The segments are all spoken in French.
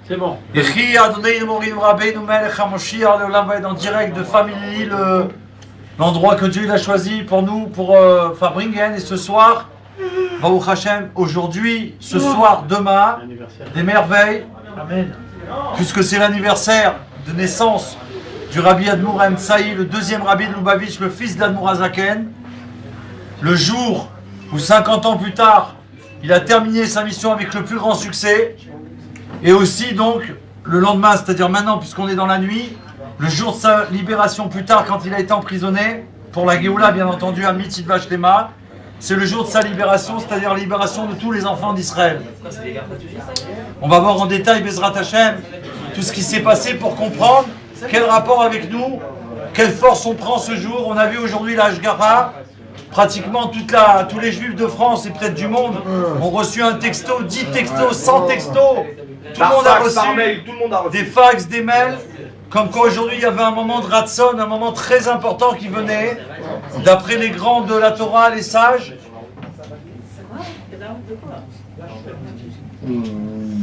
C'est bon. Et Adonai Morim Rabbeinu Melech HaMoshiach, Léolam va être en direct de Family, l'endroit que Dieu il a choisi pour nous, pour Fabringen. Et ce soir, Baruch Hashem, aujourd'hui, ce soir, demain, des merveilles. Amen. Puisque c'est l'anniversaire de naissance du Rabbi Admour Emtsaï, le deuxième Rabbi de Lubavitch, le fils d'Admour Azaken. Le jour où 50 ans plus tard, il a terminé sa mission avec le plus grand succès. Et aussi donc, le lendemain, c'est-à-dire maintenant, puisqu'on est dans la nuit, le jour de sa libération plus tard, quand il a été emprisonné, pour la Géoula, bien entendu, à Mitzvah Shlema, c'est le jour de sa libération, c'est-à-dire la libération de tous les enfants d'Israël. On va voir en détail, Bezrat Hashem, tout ce qui s'est passé pour comprendre quel rapport avec nous, quelle force on prend ce jour. On a vu aujourd'hui la Hashgacha, pratiquement tous les juifs de France et peut-être du monde ont reçu un texto, 10 textos, 100 textos. Tout le monde a reçu des fax, des mails, comme quoi aujourd'hui il y avait un moment de Ratson, un moment très important qui venait, d'après les grands de la Torah, les sages.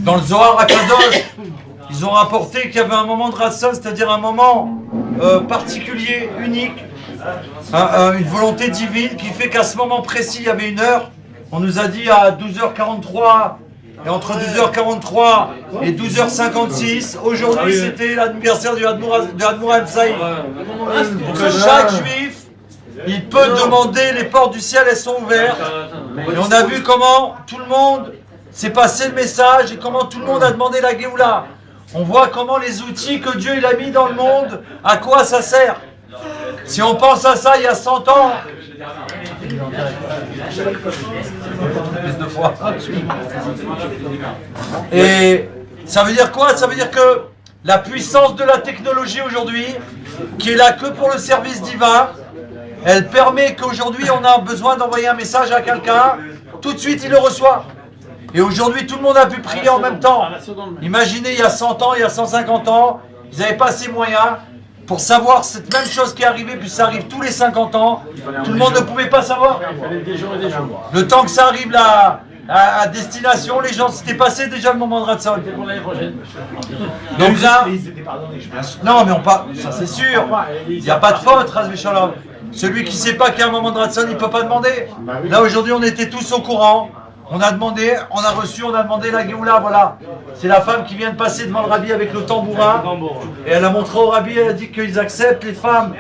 Dans le Zohar HaKadosh, ils ont rapporté qu'il y avait un moment de Ratson, c'est-à-dire un moment particulier, unique, une volonté divine qui fait qu'à ce moment précis, il y avait une heure. On nous a dit à 12h43, et entre 12h43 et 12h56, aujourd'hui c'était l'anniversaire du Admour Emtsaï. Que chaque juif, il peut demander, les portes du ciel, elles sont ouvertes. Et on a vu comment tout le monde s'est passé le message et comment tout le monde a demandé la Géoula. On voit comment les outils que Dieu il a mis dans le monde, à quoi ça sert. Si on pense à ça il y a 100 ans, et ça veut dire quoi? Ça veut dire que la puissance de la technologie aujourd'hui, qui est là que pour le service divin, elle permet qu'aujourd'hui on a besoin d'envoyer un message à quelqu'un, tout de suite il le reçoit. Et aujourd'hui tout le monde a pu prier en même temps. Imaginez il y a 100 ans, il y a 150 ans, ils n'avaient pas ces moyens. Pour savoir cette même chose qui est arrivée, puis ça arrive tous les 50 ans, tout le monde ne pouvait pas savoir. Le temps que ça arrive là, à destination, les gens, c'était passé déjà le moment de Ratson. Donc là, non mais ça c'est sûr, il n'y a pas de faute, Razvé Shalom. Celui qui ne sait pas qu'il y a un moment de Ratson, il ne peut pas demander. Là aujourd'hui on était tous au courant. On a demandé, on a reçu, on a demandé la Géoula, voilà. C'est la femme qui vient de passer devant le Rabbi avec le tambourin. Et elle a montré au Rabbi, elle a dit qu'ils acceptent, les femmes.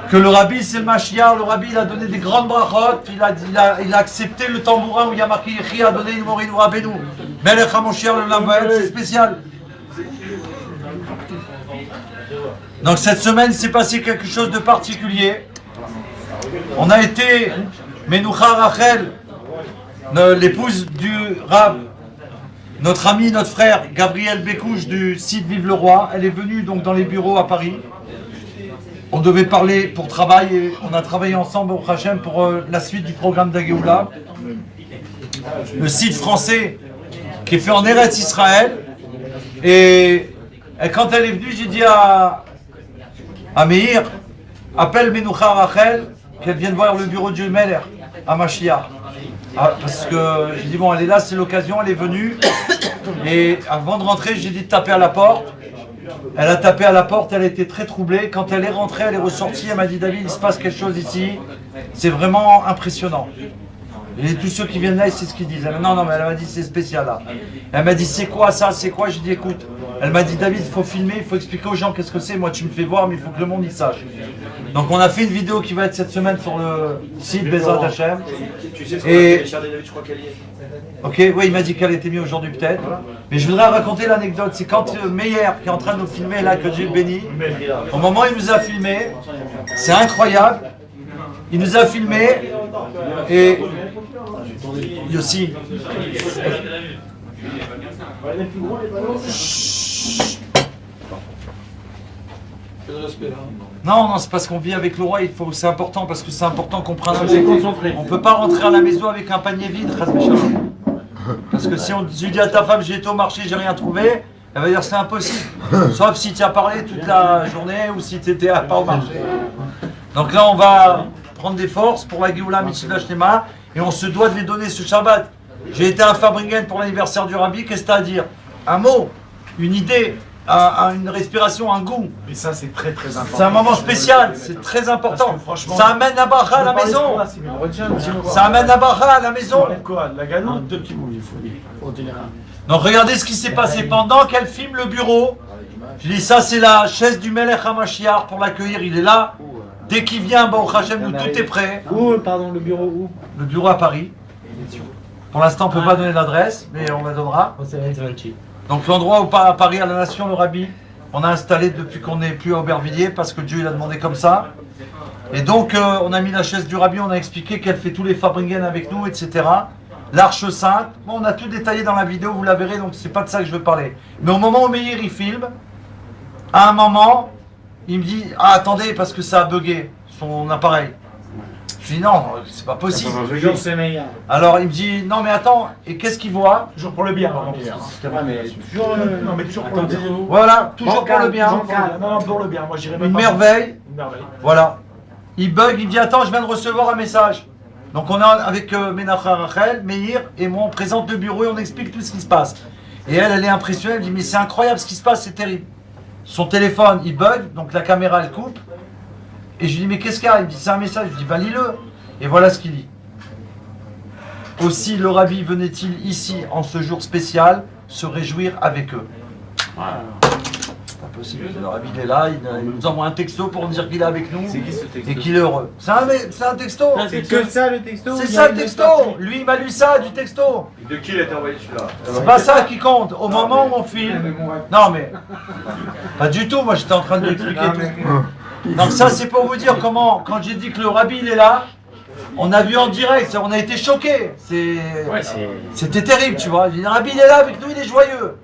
Que le Rabbi c'est le Mashiach, le Rabbi il a donné des grandes brachot, il a accepté le tambourin où il y a marqué Yechi a donné une Morin Rabbeinu. Melech HaMoshiach le Lambael, c'est spécial. Donc cette semaine, il s'est passé quelque chose de particulier. On a été Menoucha Rachel, l'épouse du Rab, notre ami, notre frère Gabriel Bécouche du site Vive le Roi. Elle est venue donc dans les bureaux à Paris. On devait parler pour travail et on a travaillé ensemble au Hachem pour la suite du programme d'Agéoula. Le site français qui est fait en Eretz Israël. Et quand elle est venue, j'ai dit à Meir, appelle Menoucha Rachel, qu'elle vienne voir le bureau de Dieu Meller à Mashiach. Parce que j'ai dit bon elle est là, c'est l'occasion, elle est venue et avant de rentrer j'ai dit de taper à la porte. Elle a tapé à la porte, elle était très troublée. Quand elle est rentrée, elle est ressortie, elle m'a dit David il se passe quelque chose ici, c'est vraiment impressionnant. Et tous ceux qui viennent là, c'est ce qu'ils disent. Non, mais elle m'a dit c'est spécial là. Elle m'a dit c'est quoi ça, c'est quoi? J'ai dit écoute, elle m'a dit David il faut filmer, il faut expliquer aux gens qu'est-ce que c'est. Moi tu me fais voir mais il faut que le monde y sache. Donc on a fait une vidéo qui va être cette semaine sur le site Bezrat Hashem. Tu sais ce qu'on a fait, Richard et David, je crois qu'elle y est. Ok, oui il m'a dit qu'elle était mise aujourd'hui peut-être. Mais je voudrais raconter l'anecdote, c'est quand Meyer qui est en train de nous filmer là, que Dieu le bénit, au moment où il nous a filmé, c'est incroyable, il nous a filmé et Yossi. Non, c'est parce qu'on vit avec le roi, c'est important parce que c'est important qu'on prenne un exemple. On ne peut pas rentrer à la maison avec un panier vide, parce que si on dit à ta femme j'ai été au marché, j'ai rien trouvé, elle va dire c'est impossible. Sauf si tu as parlé toute la journée ou si tu n'étais pas au marché. Donc là on va prendre des forces pour la Géoula Mitzvah Shlema et on se doit de les donner ce Shabbat. j'ai été à Fabringen pour l'anniversaire du Rabbi, qu'est-ce que tu as à dire? Un mot, une idée, une respiration, un goût. Mais ça, c'est très très important. C'est un moment spécial, c'est très important. Franchement, Ça amène la bracha à la maison. Ça amène la bracha à la maison. La ganou. Deux petits mots, il faut dire. Donc regardez ce qui s'est passé pendant qu'elle filme le bureau. Je dis ça, c'est la chaise du Melech HaMashiach pour l'accueillir, il est là. Dès qu'il vient, Baruch Hashem, nous tout est prêt. Où, pardon, le bureau où? Le bureau à Paris. Pour l'instant, on ne peut pas donner l'adresse, mais on la donnera. Donc l'endroit où à Paris, à la Nation, le Rabbi, on a installé depuis qu'on n'est plus à Aubervilliers, parce que Dieu il a demandé comme ça. Et donc on a mis la chaise du Rabbi, on a expliqué qu'elle fait tous les Fabringen avec nous, etc. L'Arche Sainte, bon, on a tout détaillé dans la vidéo, vous la verrez, donc c'est pas de ça que je veux parler. Mais au moment où Meir il filme, à un moment, il me dit « Ah, attendez, parce que ça a bugué, son appareil. » Je dis « Non, c'est pas possible. » Alors il me dit « Non, mais attends, et qu'est-ce qu'il voit ?» Toujours pour le bien. Non, mais toujours pour le bien. Voilà, toujours pour le bien. Non, pour le bien. Moi, j'irai Une merveille. Voilà. Il bug, il me dit « Attends, je viens de recevoir un message. » Donc on est avec Menacha Rachel, Meir et moi, on présente le bureau et on explique tout ce qui se passe. Et elle est impressionnée, elle me dit « Mais c'est incroyable ce qui se passe, c'est terrible. » Son téléphone, il bug, donc la caméra, elle coupe. Et je lui dis, mais qu'est-ce qu'il y a? Il me dit, c'est un message. Je lui dis, bah lis-le. Et voilà ce qu'il dit. Aussi, le Rabbi venait-il ici, en ce jour spécial, se réjouir avec eux. C'est pas possible. Le Rabbi, il est là, il nous envoie un texto pour dire qu'il est avec nous. C'est qui ce texto? Et qu'il est heureux. C'est un texto. C'est que ça le texto? C'est ça le texto. Lui, il m'a lu ça du texto. De qui il a été envoyé celui-là? C'est pas ça qui compte. Au moment où on filme. Non, mais. Pas du tout. Moi, j'étais en train de lui expliquer tout. Donc, ça, c'est pour vous dire comment, quand j'ai dit que le Rabbi, il est là, on a vu en direct. On a été choqués. C'était terrible, tu vois. Le Rabbi, il est là avec nous, il est joyeux.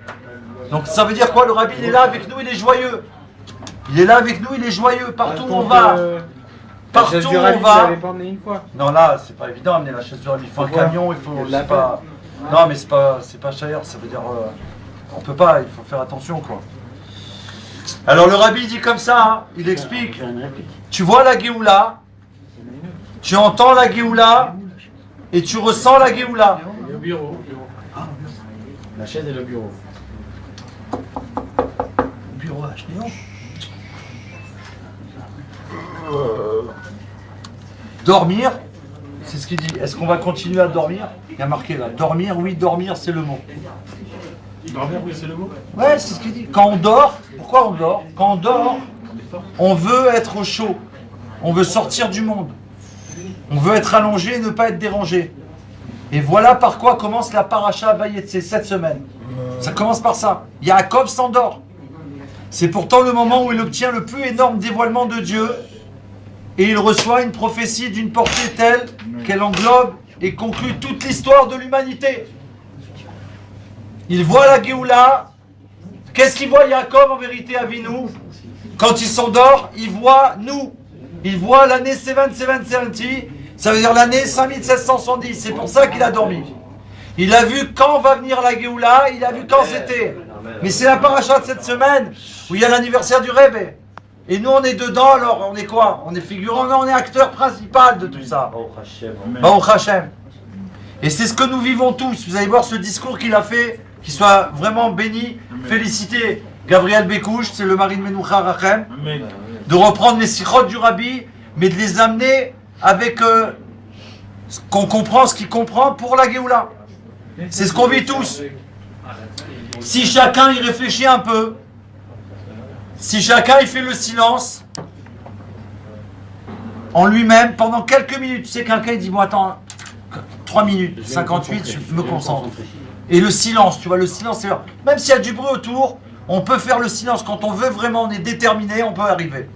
Donc, ça veut dire quoi? Le Rabbi, il est là avec nous, il est joyeux. Il est là avec nous, il est joyeux. Partout où on va. Partout où on va. Non, là, c'est pas évident d'amener la chaise du Rabbi. Il faut un camion, il faut. C'est pas... Non, mais c'est pas cher. Ça veut dire. On peut pas, il faut faire attention, quoi. Alors, le Rabbi dit comme ça, hein, il explique. Tu vois la Géoula, tu entends la Géoula, et tu ressens la Géoula. Le bureau. La chaise et le bureau. Bureau H, dormir, c'est ce qu'il dit. Est-ce qu'on va continuer à dormir? Il y a marqué là. Dormir, oui, dormir, c'est le mot. Dormir, oui, c'est le mot. Ouais, c'est ce qu'il dit. Quand on dort, pourquoi on dort? Quand on dort, on veut être au chaud. On veut sortir du monde. On veut être allongé et ne pas être dérangé. Et voilà par quoi commence la paracha Vayetse cette semaine. Ça commence par ça. Yaakov s'endort. C'est pourtant le moment où il obtient le plus énorme dévoilement de Dieu. Et il reçoit une prophétie d'une portée telle qu'elle englobe et conclut toute l'histoire de l'humanité. Il voit la Géoula. Qu'est-ce qu'il voit Yaakov en vérité à Avinu? Quand il s'endort, il voit nous. Il voit l'année 7770. Ça veut dire l'année 5770. C'est pour ça qu'il a dormi. Il a vu quand va venir la Géoula. Il a vu quand c'était. Mais c'est la paracha de cette semaine où il y a l'anniversaire du Rebbe. Et nous on est dedans, alors on est quoi? On est figurant? Non, on est acteur principal de tout ça. Baruch Hashem. Et c'est ce que nous vivons tous. Vous allez voir ce discours qu'il a fait, qu'il soit vraiment béni. Félicité Gabriel Bekouche, c'est le mari de Menucha Rachem, de reprendre les sikhot du Rabbi, mais de les amener avec qu'on comprend ce qu'il comprend pour la Géoula. C'est ce qu'on vit tous. Si chacun y réfléchit un peu, si chacun y fait le silence en lui-même pendant quelques minutes, tu sais, quelqu'un il dit bon attends 3 minutes 58, je me concentre. Et le silence, tu vois, le silence, c'est même s'il y a du bruit autour, on peut faire le silence quand on veut vraiment, on est déterminé, on peut arriver.